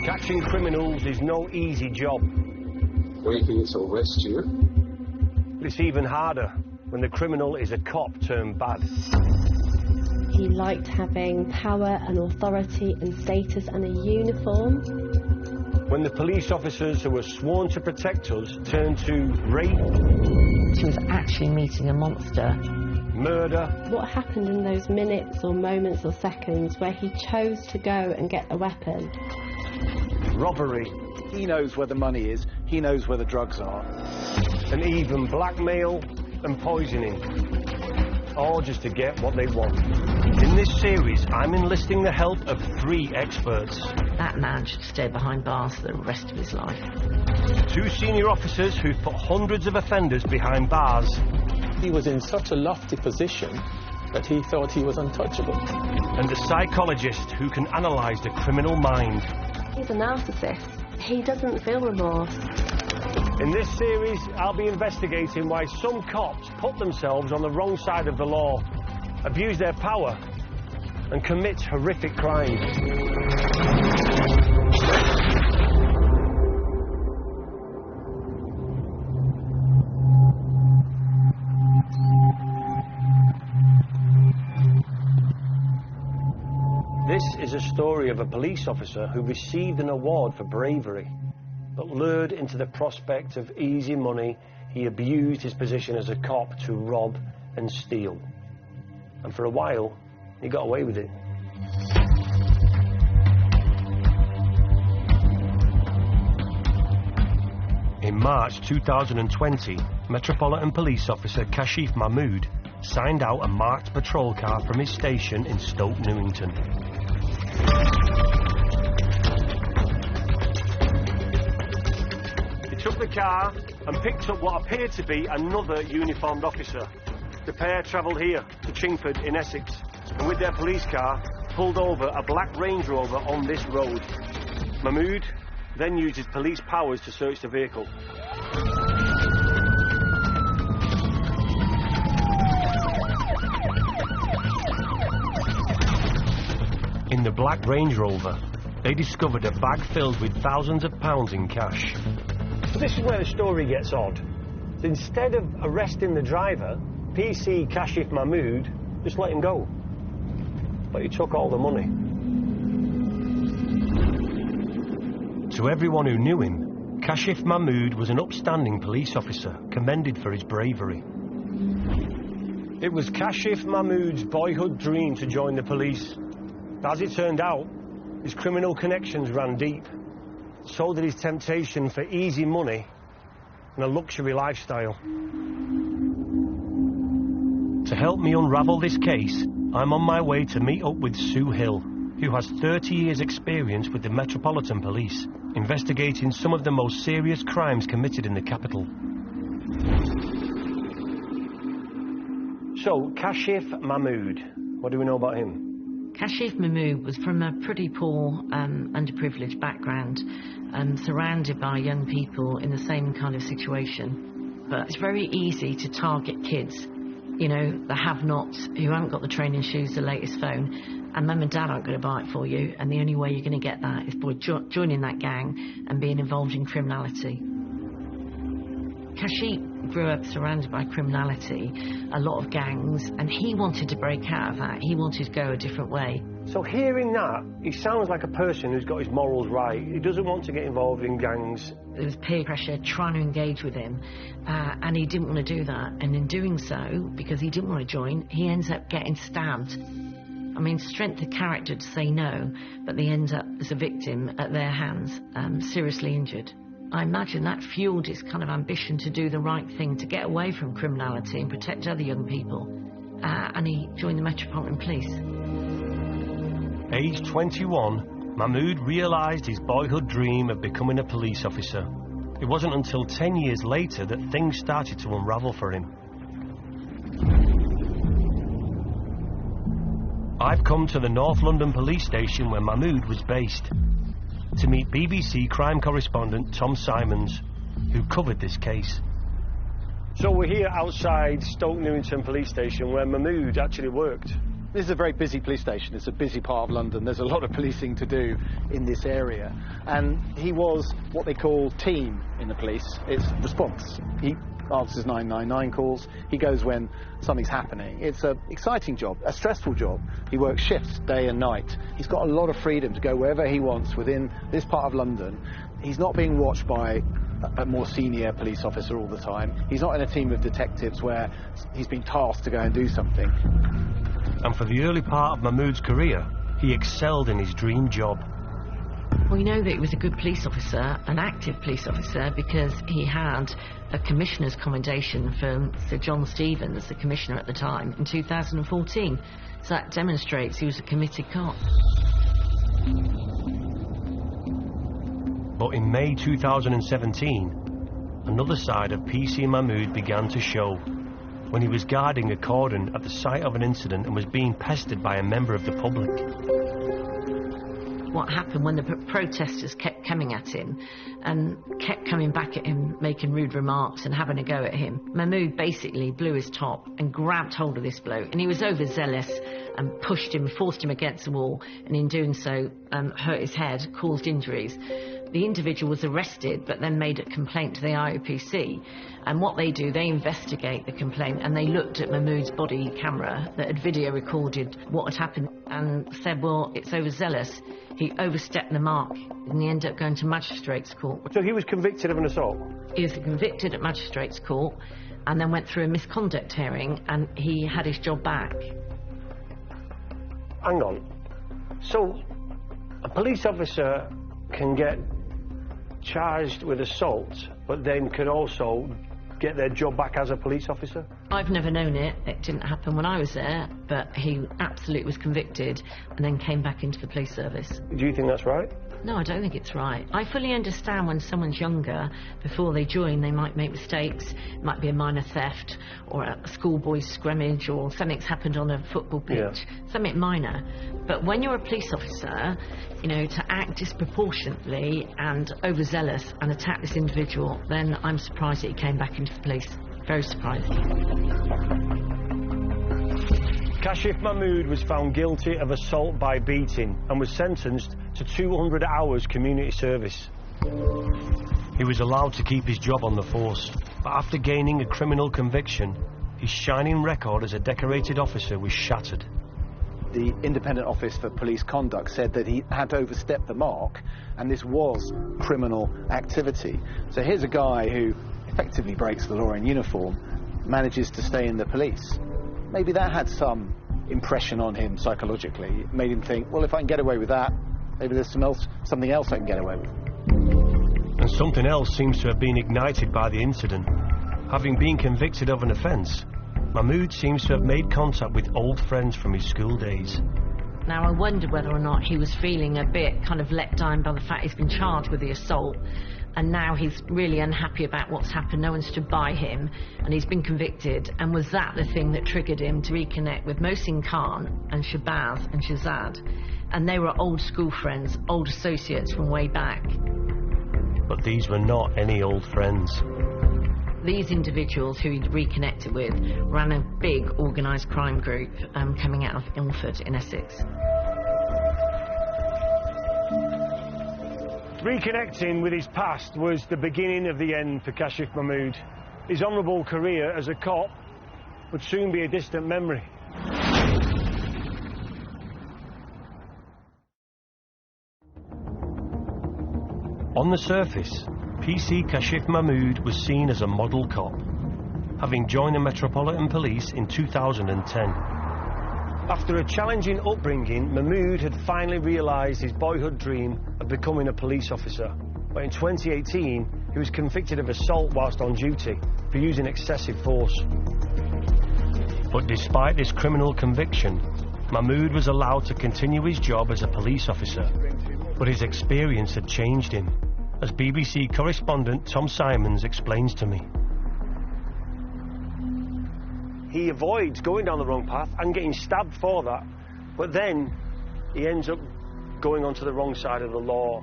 Catching criminals is no easy job. We're here to arrest you. It's even harder when the criminal is a cop turned bad. He liked having power and authority and status and a uniform. When the police officers who were sworn to protect us turned to rape. She was actually meeting a monster. Murder. What happened in those minutes or moments or seconds where he chose to go and get a weapon? Robbery. He knows where the money is, he knows where the drugs are. And even blackmail and poisoning. All just to get what they want. In this series, I'm enlisting the help of 3 experts. That man should stay behind bars for the rest of his life. 2 senior officers who've put hundreds of offenders behind bars. He was in such a lofty position that he thought he was untouchable. And a psychologist who can analyse the criminal mind. He's a narcissist. He doesn't feel remorse. In this series, I'll be investigating why some cops put themselves on the wrong side of the law, abuse their power, and commit horrific crimes. This is a story of a police officer who received an award for bravery, but lured into the prospect of easy money, he abused his position as a cop to rob and steal. And for a while, he got away with it. In March 2020, Metropolitan Police Officer Kashif Mahmood signed out a marked patrol car from his station in Stoke Newington. He took the car and picked up what appeared to be another uniformed officer. The pair travelled here to Chingford in Essex, and with their police car pulled over a black Range Rover on this road. Mahmood then used his police powers to search the vehicle. In the black Range Rover, they discovered a bag filled with thousands of pounds in cash. But this is where the story gets odd. Instead of arresting the driver, PC Kashif Mahmood just let him go. But he took all the money. To everyone who knew him, Kashif Mahmood was an upstanding police officer, commended for his bravery. It was Kashif Mahmood's boyhood dream to join the police. As it turned out, his criminal connections ran deep. So did his temptation for easy money and a luxury lifestyle. To help me unravel this case, I'm on my way to meet up with Sue Hill, who has 30 years' experience with the Metropolitan Police, investigating some of the most serious crimes committed in the capital. So, Kashif Mahmood, what do we know about him? Kashif Mahmood was from a pretty poor, underprivileged background, surrounded by young people in the same kind of situation. But it's very easy to target kids, you know, the have-nots who haven't got the training shoes, the latest phone, and mum and dad aren't going to buy it for you, and the only way you're going to get that is by joining that gang and being involved in criminality. Kashif grew up surrounded by criminality, a lot of gangs, and he wanted to break out of that. He wanted to go a different way. So hearing that, he sounds like a person who's got his morals right. He doesn't want to get involved in gangs. There was peer pressure trying to engage with him, and he didn't want to do that. And in doing so, because he didn't want to join, he ends up getting stabbed. I mean, strength of character to say no, but they end up as a victim at their hands, seriously injured. I imagine that fueled his kind of ambition to do the right thing, to get away from criminality and protect other young people. And he joined the Metropolitan Police. Aged 21, Mahmood realised his boyhood dream of becoming a police officer. It wasn't until 10 years later that things started to unravel for him. I've come to the North London police station where Mahmood was based, to meet BBC crime correspondent Tom Simons, who covered this case. So we're here outside Stoke Newington police station where Mahmood actually worked. This is a very busy police station. It's a busy part of London. There's a lot of policing to do in this area. And he was what they call team in the police. It's response. He answers 999 calls. He goes when something's happening. It's an exciting job, a stressful job. He works shifts day and night. He's got a lot of freedom to go wherever he wants within this part of London. He's not being watched by a more senior police officer all the time. He's not in a team of detectives where he's been tasked to go and do something. And for the early part of Mahmood's career, he excelled in his dream job. We know that he was a good police officer, an active police officer, because he had a commissioner's commendation from Sir John Stevens, the commissioner at the time, in 2014. So that demonstrates he was a committed cop. But in May 2017, another side of PC Mahmood began to show, when he was guarding a cordon at the site of an incident and was being pestered by a member of the public. What happened when the protesters kept coming at him and kept coming back at him, making rude remarks and having a go at him, Mahmood basically blew his top and grabbed hold of this bloke, and he was overzealous and pushed him, forced him against the wall, and in doing so hurt his head, caused injuries. The individual was arrested but then made a complaint to the IOPC, and what they do, they investigate the complaint, and they looked at Mahmood's body camera that had video recorded what had happened and said, well, it's overzealous. He overstepped the mark, and he ended up going to magistrates' court. So he was convicted of an assault? He was convicted at magistrates' court and then went through a misconduct hearing, and he had his job back. Hang on. So a police officer can get charged with assault, but then can also get their job back as a police officer? I've never known it. It didn't happen when I was there, but he absolutely was convicted and then came back into the police service. Do you think that's right? No, I don't think it's right. I fully understand when someone's younger, before they join, they might make mistakes. It might be a minor theft or a schoolboy's scrimmage or something's happened on a football pitch, something minor. But when you're a police officer, you know, to act disproportionately and overzealous and attack this individual, then I'm surprised that he came back into the police. Very surprised. Kashif Mahmood was found guilty of assault by beating and was sentenced to 200 hours community service. He was allowed to keep his job on the force, but after gaining a criminal conviction, his shining record as a decorated officer was shattered. The Independent Office for Police Conduct said that he had overstepped the mark, and this was criminal activity. So here's a guy who effectively breaks the law in uniform, manages to stay in the police. Maybe that had some impression on him psychologically. It made him think, well, if I can get away with that, maybe there's something else I can get away with. And something else seems to have been ignited by the incident. Having been convicted of an offence, Mahmood seems to have made contact with old friends from his school days. Now, I wonder whether or not he was feeling a bit kind of let down by the fact he's been charged with the assault, and now he's really unhappy about what's happened. No one stood by him, and he's been convicted. And was that the thing that triggered him to reconnect with Mohsin Khan and Shabazz and Shazad? And they were old school friends, old associates from way back. But these were not any old friends. These individuals who he'd reconnected with ran a big organised crime group coming out of Ilford in Essex. Reconnecting with his past was the beginning of the end for Kashif Mahmood. His honourable career as a cop would soon be a distant memory. On the surface, PC Kashif Mahmood was seen as a model cop, having joined the Metropolitan Police in 2010. After a challenging upbringing, Mahmood had finally realised his boyhood dream of becoming a police officer. But in 2018, he was convicted of assault whilst on duty for using excessive force. But despite this criminal conviction, Mahmood was allowed to continue his job as a police officer. But his experience had changed him, as BBC correspondent Tom Simons explains to me. He avoids going down the wrong path and getting stabbed for that, but then he ends up going onto the wrong side of the law.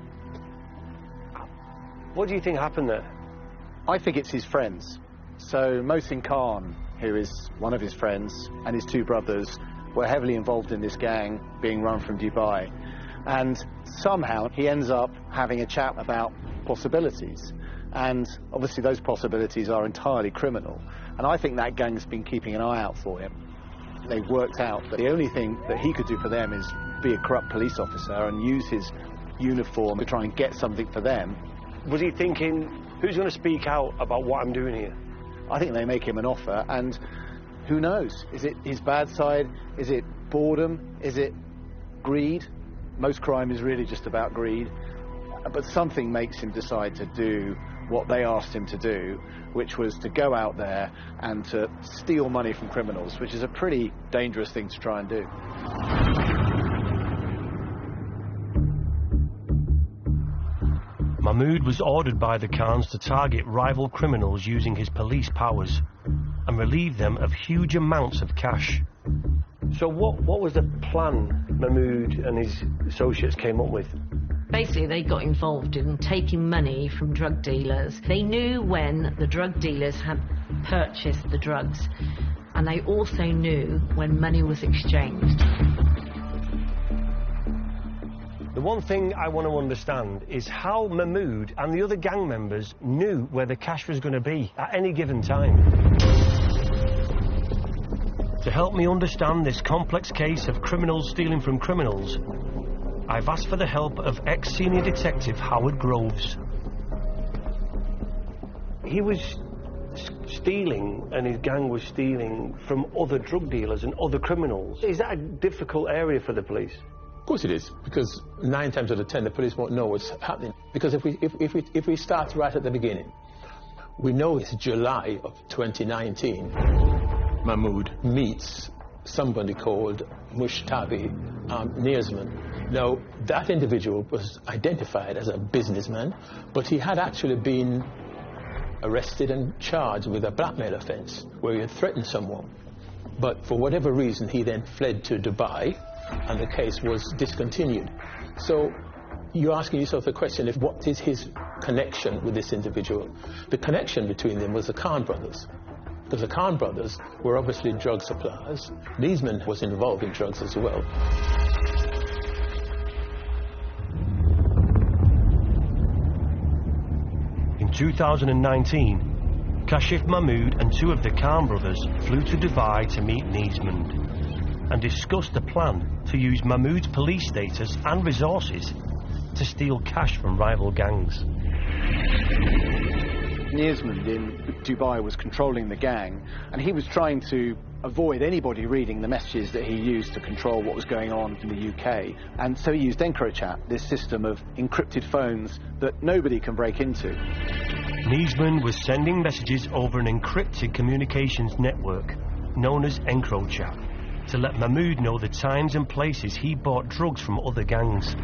What do you think happened there? I think it's his friends. So Mohsin Khan, who is one of his friends, and his two brothers, were heavily involved in this gang being run from Dubai. And somehow he ends up having a chat about possibilities. And obviously those possibilities are entirely criminal. And I think that gang's been keeping an eye out for him. They've worked out that the only thing that he could do for them is be a corrupt police officer and use his uniform to try and get something for them. Was he thinking, who's going to speak out about what I'm doing here? I think they make him an offer, and who knows? Is it his bad side? Is it boredom? Is it greed? Most crime is really just about greed. But something makes him decide to do what they asked him to do, which was to go out there and to steal money from criminals, which is a pretty dangerous thing to try and do. Mahmood was ordered by the Khans to target rival criminals using his police powers and relieve them of huge amounts of cash. So what was the plan Mahmood and his associates came up with? Basically, they got involved in taking money from drug dealers. They knew when the drug dealers had purchased the drugs, and they also knew when money was exchanged. The one thing I want to understand is how Mahmood and the other gang members knew where the cash was going to be at any given time. To help me understand this complex case of criminals stealing from criminals, I've asked for the help of ex-senior detective Howard Groves. He was stealing, and his gang was stealing from other drug dealers and other criminals. Is that a difficult area for the police? Of course it is, because 9 times out of 10 the police won't know what's happening. Because if we start right at the beginning, we know it's July of 2019. Mahmood meets somebody called Mushtabi Nearsman. Now, that individual was identified as a businessman, but he had actually been arrested and charged with a blackmail offence where he had threatened someone. But for whatever reason, he then fled to Dubai, and the case was discontinued. So you're asking yourself the question of what is his connection with this individual? The connection between them was the Khan brothers, because the Khan brothers were obviously drug suppliers. Nearsman was involved in drugs as well. In 2019, Kashif Mahmood and 2 of the Khan brothers flew to Dubai to meet Nearsman and discussed a plan to use Mahmood's police status and resources to steal cash from rival gangs. Nearsman in Dubai was controlling the gang, and he was trying to avoid anybody reading the messages that he used to control what was going on in the UK. And so he used EncroChat, this system of encrypted phones that nobody can break into. Nearsman was sending messages over an encrypted communications network known as EncroChat to let Mahmood know the times and places he bought drugs from other gangs.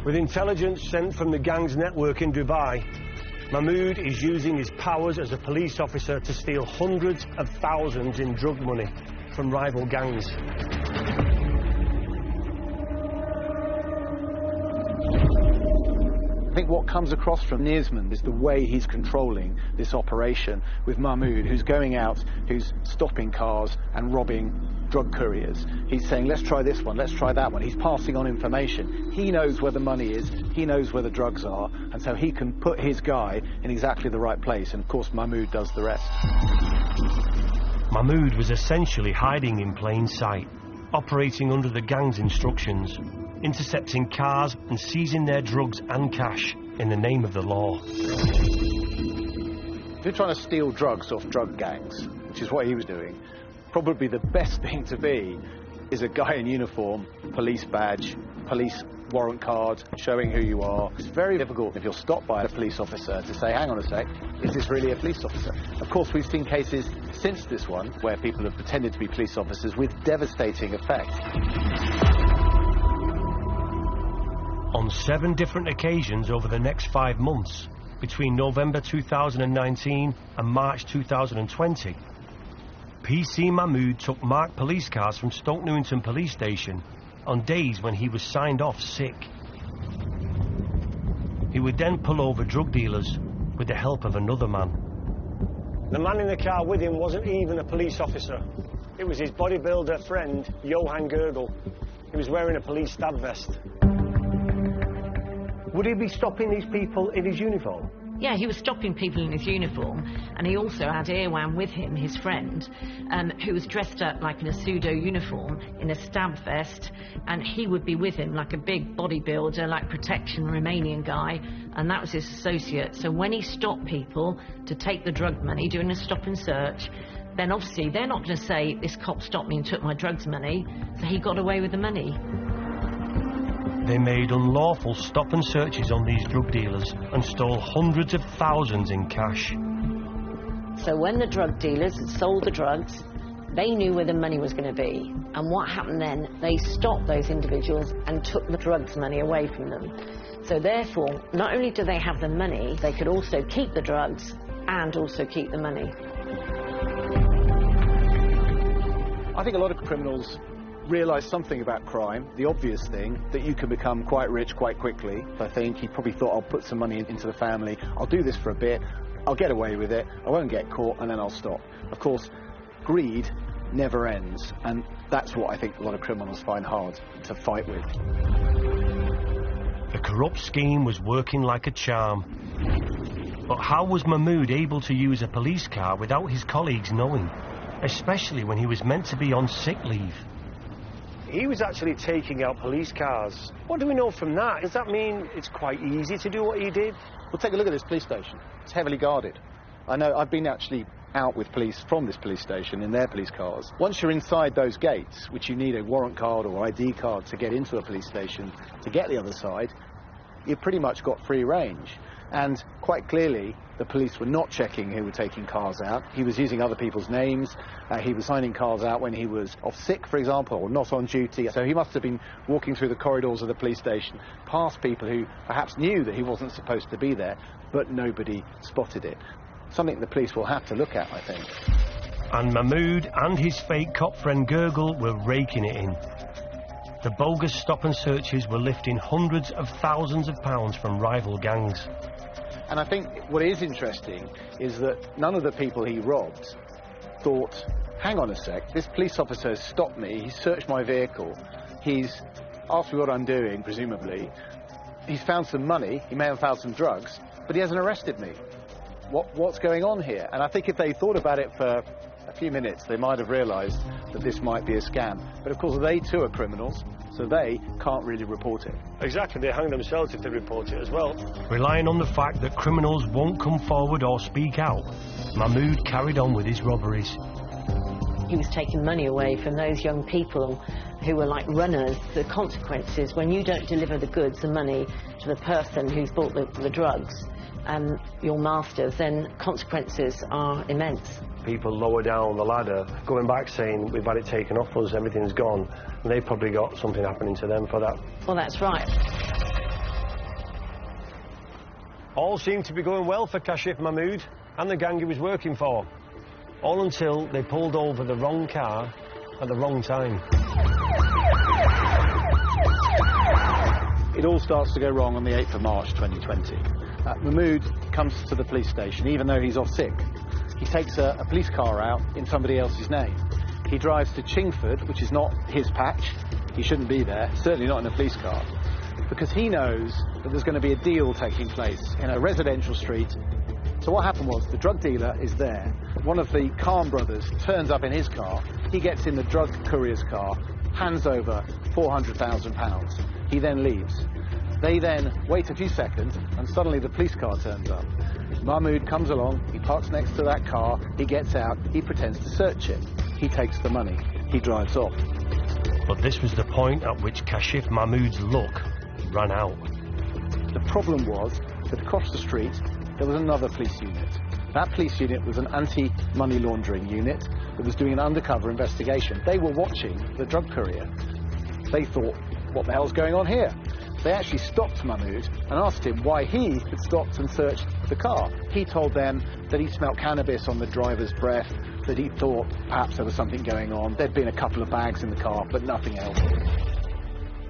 With intelligence sent from the gang's network in Dubai, Mahmood is using his powers as a police officer to steal hundreds of thousands in drug money from rival gangs. I think what comes across from Nearsman is the way he's controlling this operation with Mahmood, who's going out, who's stopping cars and robbing drug couriers. He's saying, let's try this one, let's try that one. He's passing on information. He knows where the money is, he knows where the drugs are, and so he can put his guy in exactly the right place, and of course Mahmood does the rest. Mahmood was essentially hiding in plain sight, operating under the gang's instructions, intercepting cars and seizing their drugs and cash in the name of the law. If you're trying to steal drugs off drug gangs, which is what he was doing, probably the best thing to be is a guy in uniform, police badge, police warrant card, showing who you are. It's very difficult if you're stopped by a police officer to say, hang on a sec, is this really a police officer? Of course, we've seen cases since this one where people have pretended to be police officers with devastating effect. On 7 different occasions over the next 5 months, between November 2019 and March 2020, PC Mahmood took marked police cars from Stoke Newington police station on days when he was signed off sick. He would then pull over drug dealers with the help of another man. The man in the car with him wasn't even a police officer. It was his bodybuilder friend, Johan Gurgel. He was wearing a police stab vest. Would he be stopping these people in his uniform? Yeah, he was stopping people in his uniform, and he also had Irwan with him, his friend, who was dressed up like in a pseudo uniform, in a stab vest, and he would be with him like a big bodybuilder, like protection Romanian guy, and that was his associate. So when he stopped people to take the drug money, doing a stop and search, then obviously they're not going to say, this cop stopped me and took my drugs money, so he got away with the money. They made unlawful stop and searches on these drug dealers and stole hundreds of thousands in cash. So when the drug dealers had sold the drugs, they knew where the money was going to be. And what happened then, they stopped those individuals and took the drugs money away from them. So therefore, not only do they have the money, they could also keep the drugs and also keep the money. I think a lot of criminals realise something about crime, the obvious thing, that you can become quite rich quite quickly. I think he probably thought, I'll put some money into the family, I'll do this for a bit, I'll get away with it, I won't get caught, and then I'll stop. Of course, greed never ends, and that's what I think a lot of criminals find hard to fight with. The corrupt scheme was working like a charm. But how was Mahmood able to use a police car without his colleagues knowing, especially when he was meant to be on sick leave? He was actually taking out police cars. What do we know from that? Does that mean it's quite easy to do what he did? Well, take a look at this police station. It's heavily guarded. I know, I've been actually out with police from this police station in their police cars. Once you're inside those gates, which you need a warrant card or ID card to get into a police station to get the other side, you've pretty much got free range. And quite clearly, the police were not checking who were taking cars out. He was using other people's names. He was signing cars out when he was off sick, for example, or not on duty. So he must have been walking through the corridors of the police station, past people who perhaps knew that he wasn't supposed to be there, but nobody spotted it. Something the police will have to look at, I think. And Mahmood and his fake cop friend Gurgel were raking it in. The bogus stop and searches were lifting hundreds of thousands of pounds from rival gangs. And I think what is interesting is that none of the people he robbed thought, hang on a sec, this police officer has stopped me, he's searched my vehicle, he's asked me what I'm doing, presumably, he's found some money, he may have found some drugs, but he hasn't arrested me. What's going on here? And I think if they thought about it for a few minutes, they might have realised that this might be a scam. But of course, they too are criminals, so they can't really report it. Exactly, they hang themselves if they report it as well. Relying on the fact that criminals won't come forward or speak out, Mahmood carried on with his robberies. He was taking money away from those young people who were like runners. The consequences, when you don't deliver the goods and money to the person who's bought the drugs, your masters, then consequences are immense. People lower down the ladder, going back saying, we've had it taken off us, everything's gone, and they've probably got something happening to them for that. Well, that's right. All seemed to be going well for Kashif Mahmood and the gang he was working for, all until they pulled over the wrong car at the wrong time. It all starts to go wrong on the 8th of March 2020. Mahmood comes to the police station, even though he's off sick. He takes a police car out in somebody else's name. He drives to Chingford, which is not his patch. He shouldn't be there, certainly not in a police car, because he knows that there's going to be a deal taking place in a residential street. So what happened was, the drug dealer is there. One of the Khan brothers turns up in his car. He gets in the drug courier's car, hands over £400,000. He then leaves. They then wait a few seconds, and suddenly the police car turns up. Mahmood comes along, he parks next to that car, he gets out, he pretends to search it. He takes the money, he drives off. But this was the point at which Kashif Mahmood's luck ran out. The problem was that across the street there was another police unit. That police unit was an anti-money laundering unit that was doing an undercover investigation. They were watching the drug courier. They thought, what the hell's going on here? They actually stopped Mahmood and asked him why he had stopped and searched the car. He told them that he smelt cannabis on the driver's breath, that he thought perhaps there was something going on. There'd been a couple of bags in the car, but nothing else.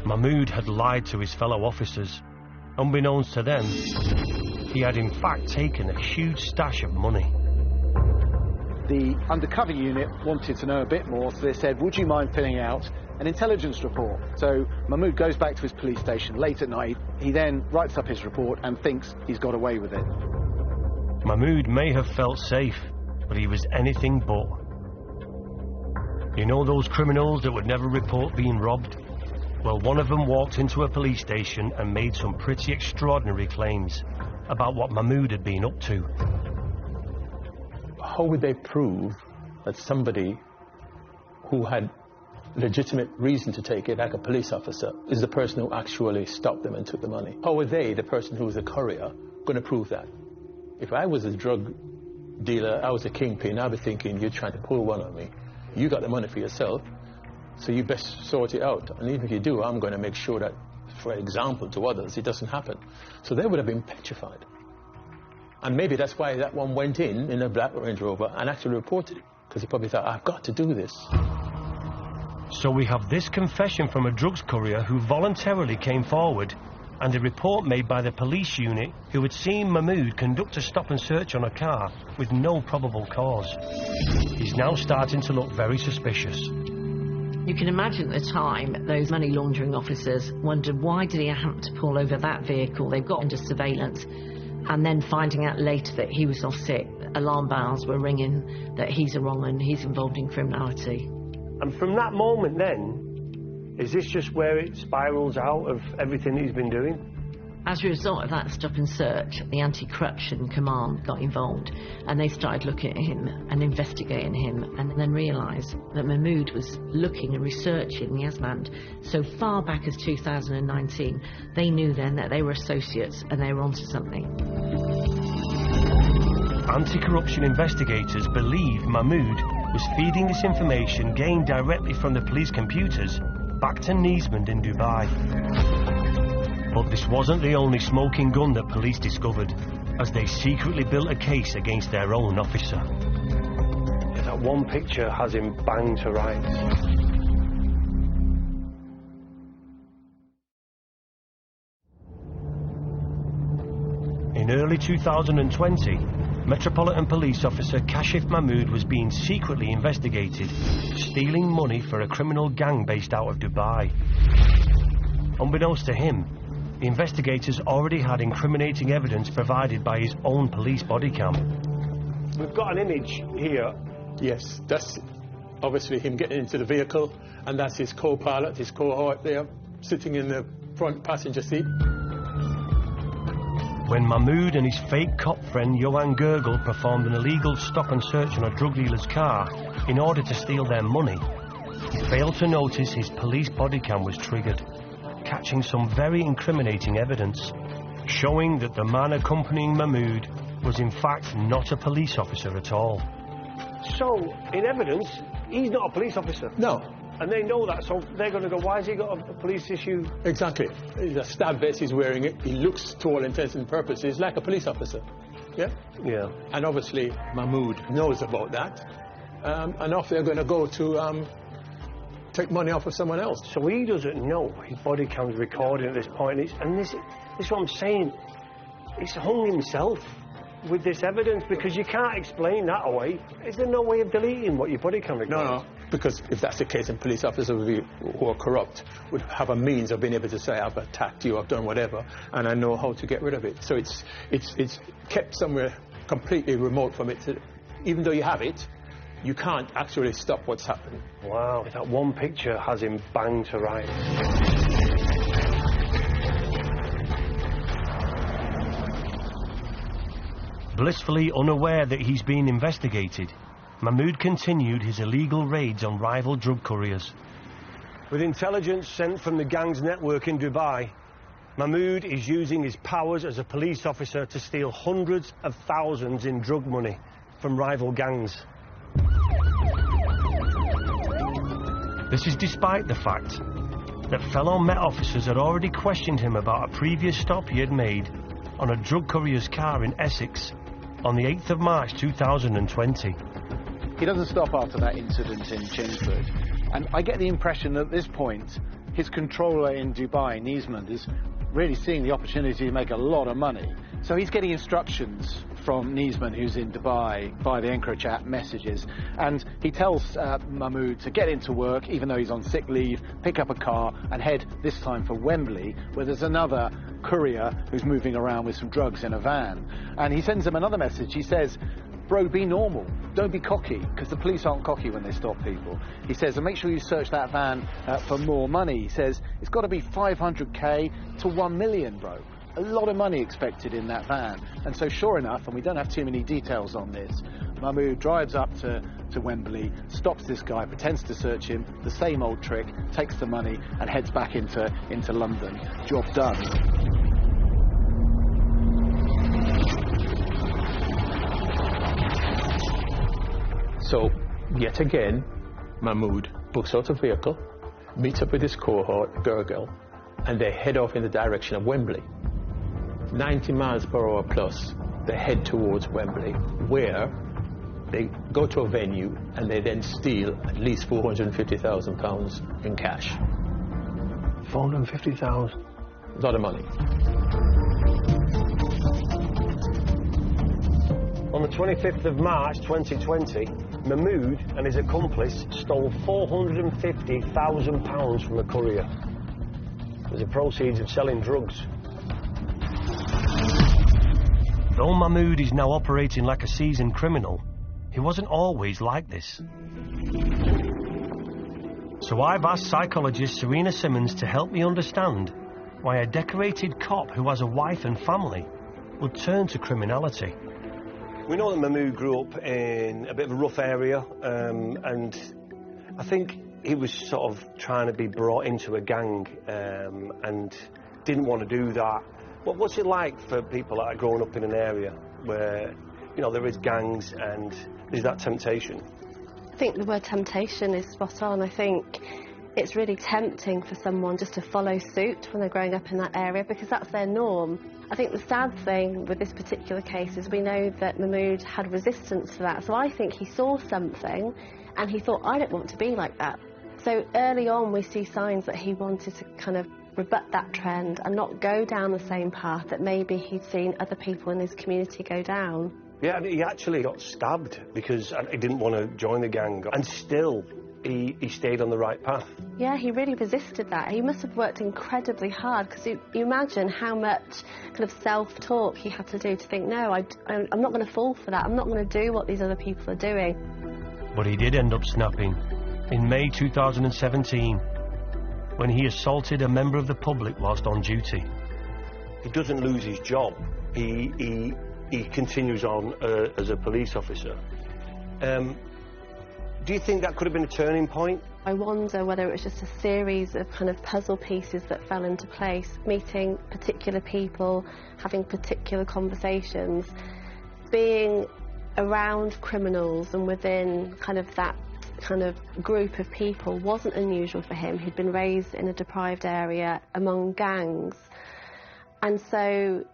Mahmood had lied to his fellow officers. Unbeknownst to them, he had in fact taken a huge stash of money. The undercover unit wanted to know a bit more, so they said, would you mind filling out an intelligence report? So Mahmood goes back to his police station late at night. He then writes up his report and thinks he's got away with it. Mahmood may have felt safe, but he was anything but. You know those criminals that would never report being robbed? Well, one of them walked into a police station and made some pretty extraordinary claims about what Mahmood had been up to. How would they prove that somebody who had legitimate reason to take it, like a police officer, is the person who actually stopped them and took the money? How are they, the person who was a courier, going to prove that? If I was a drug dealer, I was a kingpin, I'd be thinking, you're trying to pull one on me. You got the money for yourself, so you best sort it out. And even if you do, I'm going to make sure that, for example, to others, it doesn't happen. So they would have been petrified. And maybe that's why that one went in a black Range Rover and actually reported it, because he probably thought, I've got to do this. So we have this confession from a drugs courier who voluntarily came forward, and a report made by the police unit who had seen Mahmood conduct a stop and search on a car with no probable cause. He's now starting to look very suspicious. You can imagine at the time, those money laundering officers wondered why did he happen to pull over that vehicle they've got under surveillance, and then finding out later that he was off sick, alarm bells were ringing, that he's a wrong un, he's involved in criminality. And from that moment then, is this just where it spirals out of everything that he's been doing? As a result of that stop and search, the anti-corruption command got involved, and they started looking at him and investigating him, and then realised that Mahmood was looking and researching the Asmand so far back as 2019. They knew then that they were associates and they were onto something. Anti-corruption investigators believe Mahmood was feeding this information gained directly from the police computers back to Niesmond in Dubai. But this wasn't the only smoking gun that police discovered, as they secretly built a case against their own officer. That one picture has him banged to rights. In early 2020, Metropolitan Police Officer Kashif Mahmood was being secretly investigated, stealing money for a criminal gang based out of Dubai. Unbeknownst to him, the investigators already had incriminating evidence provided by his own police body cam. We've got an image here. Yes, that's obviously him getting into the vehicle, and that's his co-pilot, his cohort there, sitting in the front passenger seat. When Mahmood and his fake cop friend Johan Gergel performed an illegal stop and search on a drug dealer's car in order to steal their money, he failed to notice his police body cam was triggered, catching some very incriminating evidence, showing that the man accompanying Mahmood was in fact not a police officer at all. So, in evidence, he's not a police officer? No. And they know that, so they're going to go, why has he got a police issue? Exactly. The stab vest he's wearing, it, he looks, to all intents and purposes, like a police officer. Yeah? Yeah. And obviously, Mahmood knows about that. And off they're going to go to take money off of someone else. So he doesn't know his body cam's recording at this point. This is what I'm saying. He's hung himself with this evidence because you can't explain that away. Is there no way of deleting what your body cam records? No. Because if that's the case, then police officers who are corrupt would have a means of being able to say, I've attacked you, I've done whatever, and I know how to get rid of it. So it's kept somewhere completely remote from it. Even though you have it, you can't actually stop what's happening. Wow, that one picture has him banged to rights. Blissfully unaware that he's being investigated, Mahmood continued his illegal raids on rival drug couriers. With intelligence sent from the gang's network in Dubai, Mahmood is using his powers as a police officer to steal hundreds of thousands in drug money from rival gangs. This is despite the fact that fellow Met officers had already questioned him about a previous stop he had made on a drug courier's car in Essex on the 8th of March 2020. He doesn't stop after that incident in Chinsford. And I get the impression that at this point, his controller in Dubai, Niesmond, is really seeing the opportunity to make a lot of money. So he's getting instructions from Niesman, who's in Dubai, via the EncroChat messages, and he tells Mahmood to get into work, even though he's on sick leave, pick up a car and head this time for Wembley, where there's another courier who's moving around with some drugs in a van. And he sends him another message. He says, bro, be normal. Don't be cocky, because the police aren't cocky when they stop people. He says, and make sure you search that van for more money. He says, it's got to be 500k to 1 million, bro. A lot of money expected in that van. And so sure enough, and we don't have too many details on this, Mahmood drives up to Wembley, stops this guy, pretends to search him, the same old trick, takes the money and heads back into London. Job done. So, yet again, Mahmood books out a vehicle, meets up with his cohort, Gergel, and they head off in the direction of Wembley. 90 miles per hour plus, they head towards Wembley, where they go to a venue and they then steal at least £450,000 in cash. 450,000? A lot of money. On the 25th of March 2020, Mahmood and his accomplice stole £450,000 from a courier as the proceeds of selling drugs. Though Mahmood is now operating like a seasoned criminal, he wasn't always like this. So I've asked psychologist Serena Simmons to help me understand why a decorated cop who has a wife and family would turn to criminality. We know that Mahmood grew up in a bit of a rough area, and I think he was sort of trying to be brought into a gang and didn't want to do that. What's it like for people that are growing up in an area where, you know, there is gangs and there's that temptation? I think the word temptation is spot on. I think it's really tempting for someone just to follow suit when they're growing up in that area because that's their norm. I think the sad thing with this particular case is we know that Mahmood had resistance to that. So I think he saw something and he thought, I don't want to be like that. So early on we see signs that he wanted to kind of rebut that trend and not go down the same path that maybe he'd seen other people in his community go down. Yeah, and he actually got stabbed because he didn't want to join the gang, and still he stayed on the right path. Yeah, he really resisted that. He must have worked incredibly hard because you imagine how much kind of self-talk he had to do to think, no, I'm not going to fall for that. I'm not going to do what these other people are doing. But he did end up snapping in May 2017 when he assaulted a member of the public whilst on duty. He doesn't lose his job. He continues on as a police officer. Do you think that could have been a turning point? I wonder whether it was just a series of kind of puzzle pieces that fell into place, meeting particular people, having particular conversations, being around criminals and within kind of that kind of group of people wasn't unusual for him. He'd been raised in a deprived area among gangs, and so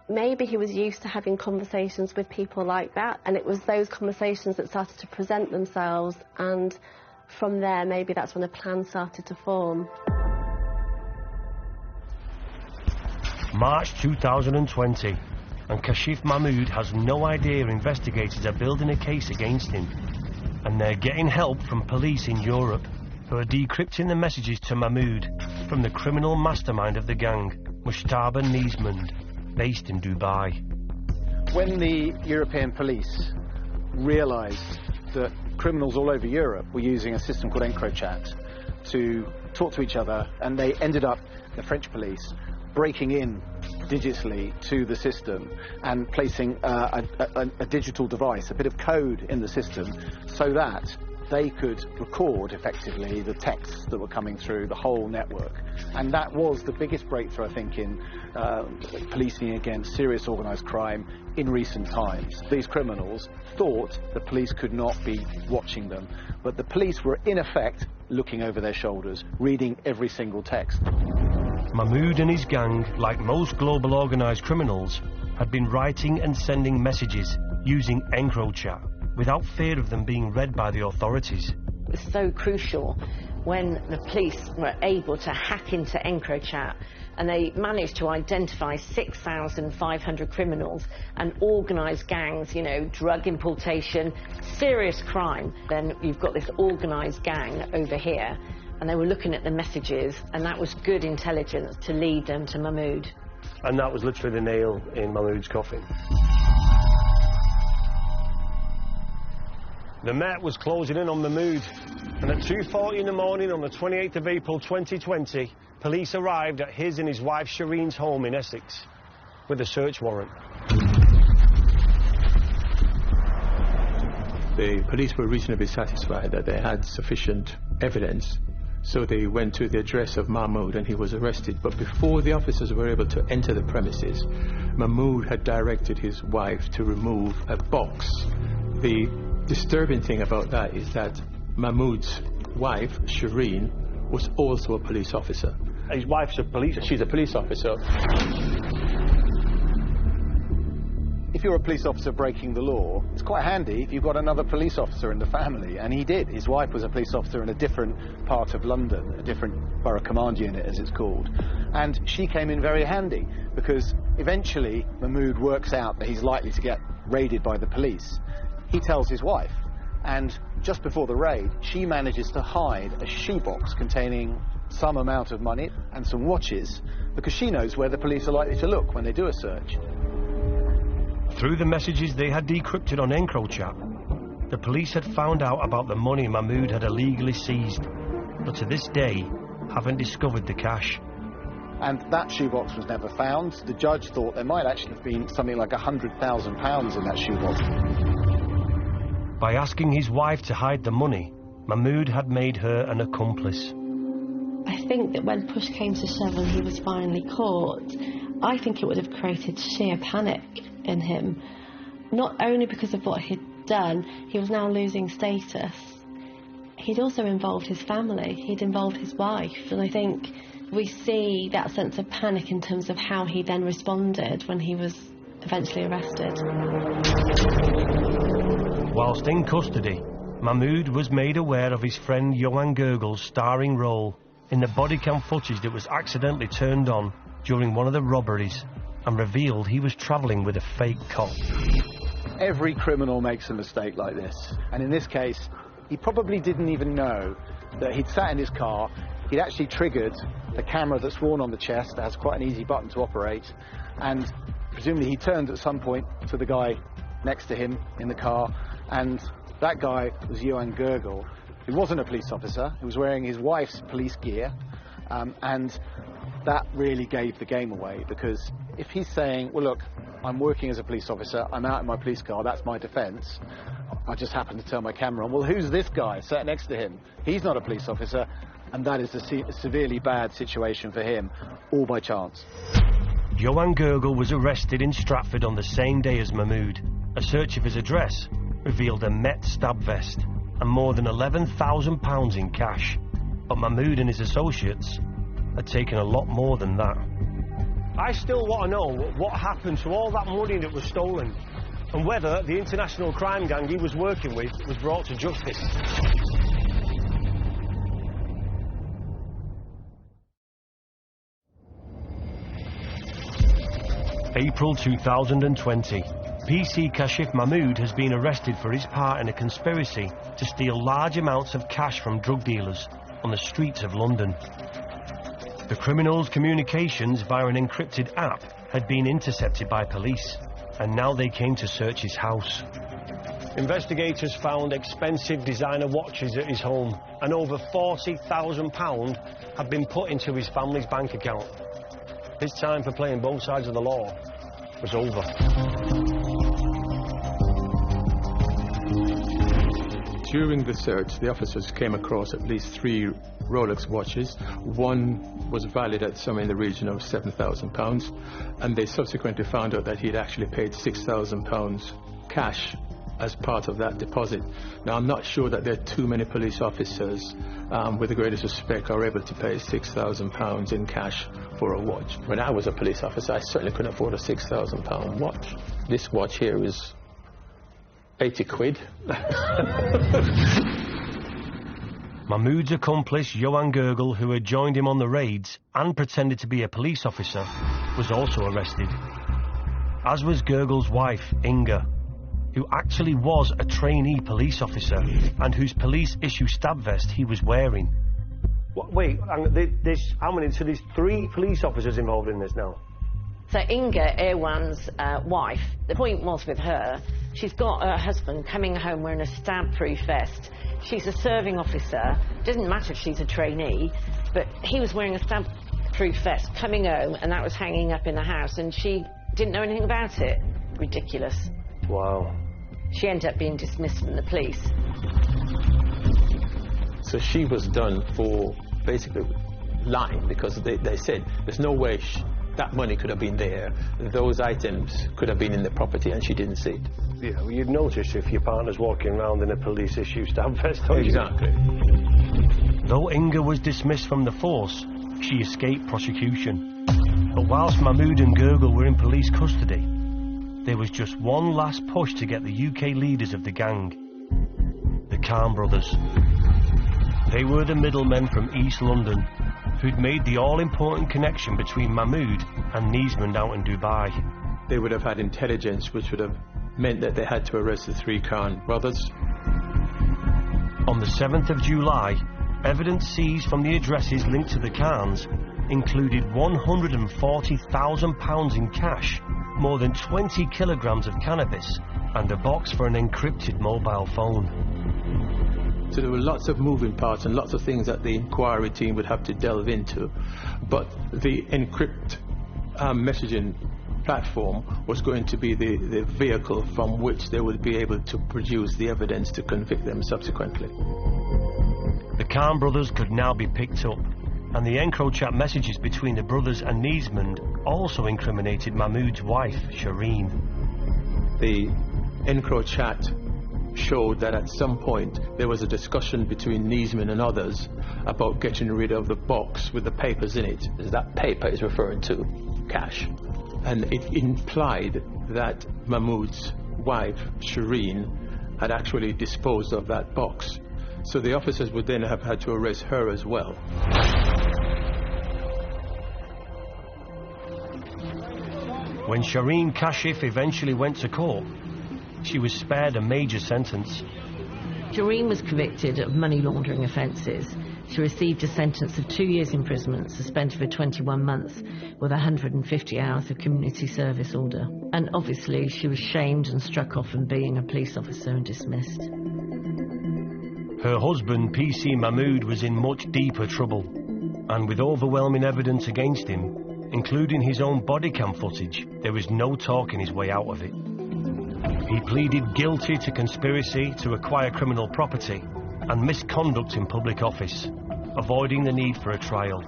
maybe he was used to having conversations with people like that, and it was those conversations that started to present themselves, and from there maybe that's when a plan started to form. March 2020, and Kashif Mahmood has no idea investigators are building a case against him, and they're getting help from police in Europe who are decrypting the messages to Mahmood from the criminal mastermind of the gang, Mushtaba Niesman, based in Dubai. When the European police realised that criminals all over Europe were using a system called EncroChat to talk to each other, and they ended up, the French police, breaking in digitally to the system and placing a digital device, a bit of code in the system, so that they could record effectively the texts that were coming through the whole network. And that was the biggest breakthrough, I think, in policing against serious organised crime in recent times. These criminals thought the police could not be watching them, but the police were in effect looking over their shoulders, reading every single text. Mahmood and his gang, like most global organised criminals, had been writing and sending messages using EncroChat without fear of them being read by the authorities. It's so crucial when the police were able to hack into EncroChat, and they managed to identify 6,500 criminals and organised gangs, you know, drug importation, serious crime. Then you've got this organised gang over here, and they were looking at the messages, and that was good intelligence to lead them to Mahmood. And that was literally the nail in Mahmood's coffin. The Met was closing in on Mahmood, and at 2:40 in the morning on the 28th of April 2020, police arrived at his and his wife Shireen's home in Essex with a search warrant. The police were reasonably satisfied that they had sufficient evidence, so they went to the address of Mahmood and he was arrested. But before the officers were able to enter the premises, Mahmood had directed his wife to remove a box. The disturbing thing about that is that Mahmood's wife, Shireen, was also a police officer. His wife's a police officer? She's a police officer. If you're a police officer breaking the law, it's quite handy if you've got another police officer in the family, and he did. His wife was a police officer in a different part of London, a different borough command unit, as it's called. And she came in very handy, because eventually Mahmood works out that he's likely to get raided by the police. He tells his wife, and just before the raid, she manages to hide a shoebox containing some amount of money and some watches, because she knows where the police are likely to look when they do a search. Through the messages they had decrypted on EncroChat, the police had found out about the money Mahmood had illegally seized, but to this day haven't discovered the cash. And that shoebox was never found. The judge thought there might actually have been something like £100,000 in that shoebox. By asking his wife to hide the money, Mahmood had made her an accomplice. I think that when push came to shove and he was finally caught, I think it would have created sheer panic in him. Not only because of what he'd done, he was now losing status. He'd also involved his family, he'd involved his wife, and I think we see that sense of panic in terms of how he then responded when he was eventually arrested. Whilst in custody, Mahmood was made aware of his friend Johan Gergel's starring role in the body cam footage that was accidentally turned on during one of the robberies, and revealed he was travelling with a fake cop. Every criminal makes a mistake like this, and in this case, he probably didn't even know that he'd sat in his car, he'd actually triggered the camera that's worn on the chest, that has quite an easy button to operate, and presumably he turned at some point to the guy next to him in the car, and that guy was Johan Gergel, who wasn't a police officer, who was wearing his wife's police gear, and that really gave the game away, because if he's saying, well look, I'm working as a police officer, I'm out in my police car, that's my defence, I just happened to turn my camera on, well who's this guy sat next to him? He's not a police officer, and that is a severely bad situation for him, all by chance. Johan Gergel was arrested in Stratford on the same day as Mahmood. A search of his address revealed a Met stab vest and more than £11,000 in cash. But Mahmood and his associates had taken a lot more than that. I still want to know what happened to all that money that was stolen, and whether the international crime gang he was working with was brought to justice. April 2020. PC Kashif Mahmood has been arrested for his part in a conspiracy to steal large amounts of cash from drug dealers on the streets of London. The criminal's communications via an encrypted app had been intercepted by police, and now they came to search his house. Investigators found expensive designer watches at his home, and over £40,000 had been put into his family's bank account. His time for playing both sides of the law was over. During the search, the officers came across at least 3 Rolex watches. One was valued at somewhere in the region of £7,000, and they subsequently found out that he'd actually paid £6,000 cash as part of that deposit. Now, I'm not sure that there are too many police officers, with the greatest respect, are able to pay £6,000 in cash for a watch. When I was a police officer, I certainly couldn't afford a £6,000 watch. This watch here is 80 quid. Mahmood's accomplice, Johan Gergel, who had joined him on the raids and pretended to be a police officer, was also arrested. As was Gergel's wife, Inga, who actually was a trainee police officer and whose police-issue stab vest he was wearing. Wait, how many? So there's 3 police officers involved in this now? So Inga, Erwan's wife, the point was with her, she's got her husband coming home wearing a stab-proof vest. She's a serving officer. Doesn't matter if she's a trainee, but he was wearing a stab-proof vest coming home, and that was hanging up in the house, and she didn't know anything about it. Ridiculous. Wow. She ended up being dismissed from the police. So she was done for basically lying, because they said there's no way that money could have been there. Those items could have been in the property, and she didn't see it. Yeah, well, you'd notice if your partner's walking around in a police-issue stab vest. Exactly. Though Inga was dismissed from the force, she escaped prosecution. But whilst Mahmood and Gergel were in police custody, there was just one last push to get the UK leaders of the gang, the Khan brothers. They were the middlemen from East London who'd made the all-important connection between Mahmood and Niesmond out in Dubai. They would have had intelligence which would have meant that they had to arrest the 3 Khan brothers. On the 7th of July, evidence seized from the addresses linked to the Khans included £140,000 in cash, more than 20 kilograms of cannabis, and a box for an encrypted mobile phone. So there were lots of moving parts and lots of things that the inquiry team would have to delve into, but the encrypt messaging platform was going to be the vehicle from which they would be able to produce the evidence to convict them subsequently. The Khan brothers could now be picked up, and the EncroChat messages between the brothers and Niesmond also incriminated Mahmood's wife, Shireen. The EncroChat showed that at some point there was a discussion between Niesmond and others about getting rid of the box with the papers in it. That paper is referring to cash. And it implied that Mahmood's wife, Shireen, had actually disposed of that box. So the officers would then have had to arrest her as well. When Shireen Kashif eventually went to court, she was spared a major sentence. Shireen was convicted of money laundering offences. She received a sentence of 2 years imprisonment, suspended for 21 months, with 150 hours of community service order. And obviously she was shamed and struck off from being a police officer and dismissed. Her husband, PC Mahmood, was in much deeper trouble, and with overwhelming evidence against him, including his own body cam footage, there was no talking his way out of it. He pleaded guilty to conspiracy to acquire criminal property and misconduct in public office, avoiding the need for a trial,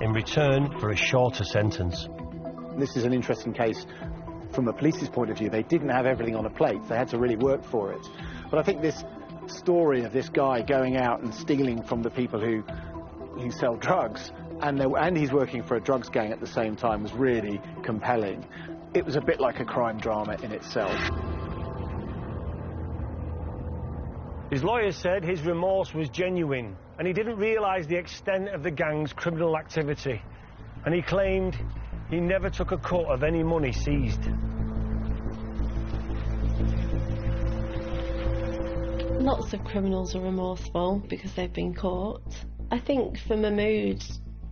in return for a shorter sentence. This is an interesting case from a police's point of view. They didn't have everything on a plate. They had to really work for it. But I think this story of this guy going out and stealing from the people who sell drugs, and he's working for a drugs gang at the same time, was really compelling. It was a bit like a crime drama in itself. His lawyer said his remorse was genuine, and he didn't realise the extent of the gang's criminal activity. And he claimed he never took a cut of any money seized. Lots of criminals are remorseful because they've been caught. I think for Mahmood,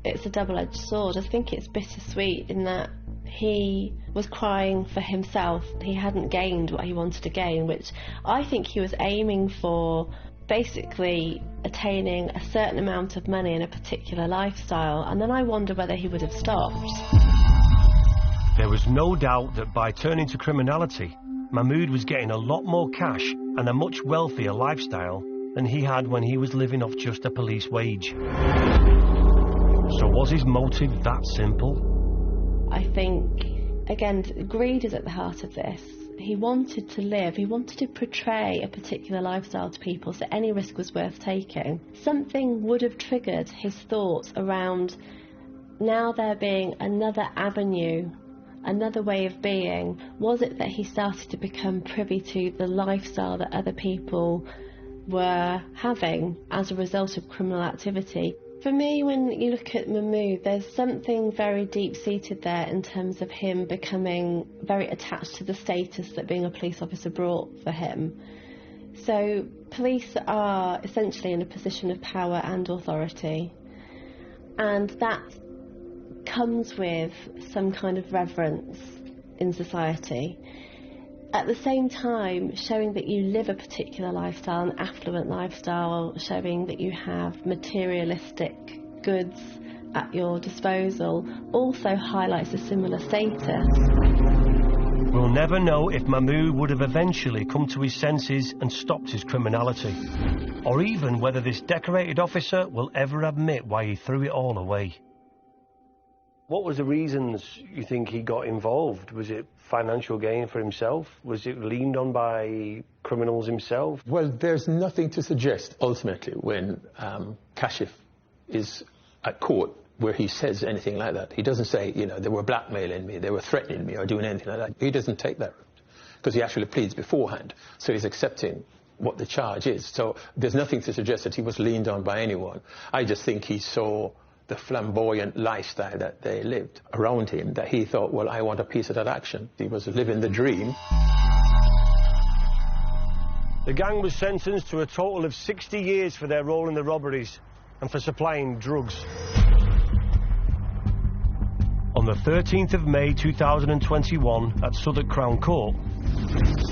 it's a double-edged sword. I think it's bittersweet in that he was crying for himself. He hadn't gained what he wanted to gain, which I think he was aiming for, basically attaining a certain amount of money in a particular lifestyle, and then I wonder whether he would have stopped. There was no doubt that by turning to criminality, Mahmood was getting a lot more cash and a much wealthier lifestyle than he had when he was living off just a police wage. So was his motive that simple? I think, again, greed is at the heart of this. He wanted to live, he wanted to portray a particular lifestyle to people, so any risk was worth taking. Something would have triggered his thoughts around now there being another avenue, another way of being. Was it that he started to become privy to the lifestyle that other people were having as a result of criminal activity. For me, when you look at Mahmood, there's something very deep-seated there in terms of him becoming very attached to the status that being a police officer brought for him. So police are essentially in a position of power and authority, and that comes with some kind of reverence in society. At the same time, showing that you live a particular lifestyle, an affluent lifestyle, showing that you have materialistic goods at your disposal, also highlights a similar status. We'll never know if Mahmood would have eventually come to his senses and stopped his criminality, or even whether this decorated officer will ever admit why he threw it all away. What was the reasons you think he got involved? Was it financial gain for himself? Was it leaned on by criminals himself? Well, there's nothing to suggest, ultimately, when Kashif is at court, where he says anything like that. He doesn't say, you know, they were blackmailing me, they were threatening me, or doing anything like that. He doesn't take that route, because he actually pleads beforehand. So he's accepting what the charge is. So there's nothing to suggest that he was leaned on by anyone. I just think he saw the flamboyant lifestyle that they lived around him, that he thought, well, I want a piece of that action. He was living the dream. The gang was sentenced to a total of 60 years for their role in the robberies and for supplying drugs. On the 13th of May 2021 at Southwark Crown Court,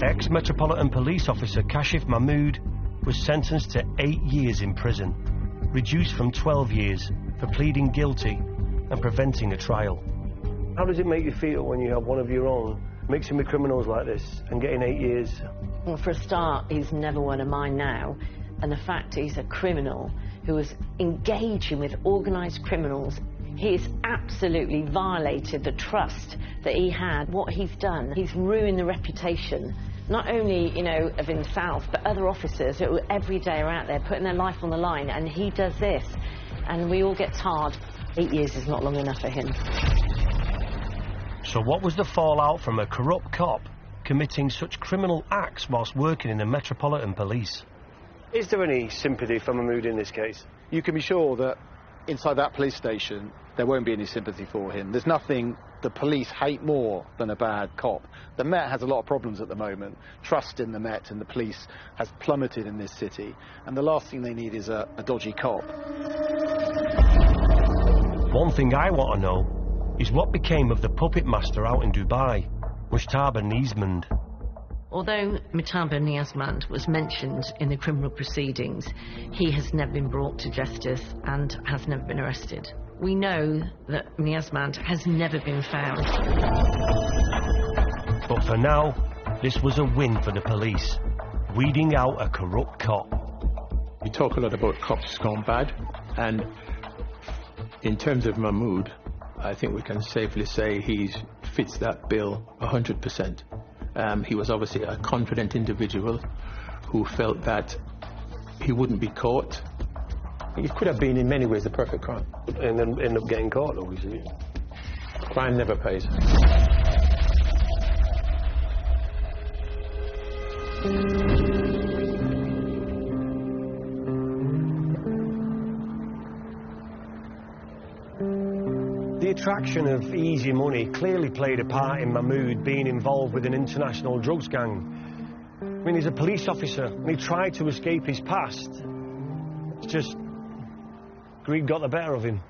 ex-Metropolitan Police Officer Kashif Mahmood was sentenced to 8 years in prison, reduced from 12 years for pleading guilty and preventing a trial. How does it make you feel when you have one of your own mixing with criminals like this and getting 8 years? Well, for a start, he's never one of mine now, and the fact he's a criminal who was engaging with organised criminals, he has absolutely violated the trust that he had. What he's done, he's ruined the reputation, not only, you know, of himself, but other officers who every day are out there putting their life on the line, and he does this, and we all get tarred. 8 years is not long enough for him. So what was the fallout from a corrupt cop committing such criminal acts whilst working in the Metropolitan Police? Is there any sympathy for Mahmood in this case? You can be sure that inside that police station, there won't be any sympathy for him. There's nothing the police hate more than a bad cop. The Met has a lot of problems at the moment. Trust in the Met and the police has plummeted in this city, and the last thing they need is a dodgy cop. One thing I want to know is what became of the puppet master out in Dubai, Mujtaba Niazmand. Although Mujtaba Niazmand was mentioned in the criminal proceedings, he has never been brought to justice and has never been arrested. We know that Niazmand has never been found. But for now, this was a win for the police, weeding out a corrupt cop. We talk a lot about cops gone bad, and in terms of Mahmood, I think we can safely say he fits that bill 100%. He was obviously a confident individual who felt that he wouldn't be caught. It could have been in many ways the perfect crime. And then end up getting caught, obviously. Crime never pays. The attraction of easy money clearly played a part in Mahmood being involved with an international drugs gang. I mean, he's a police officer and he tried to escape his past. It's just greed got the better of him.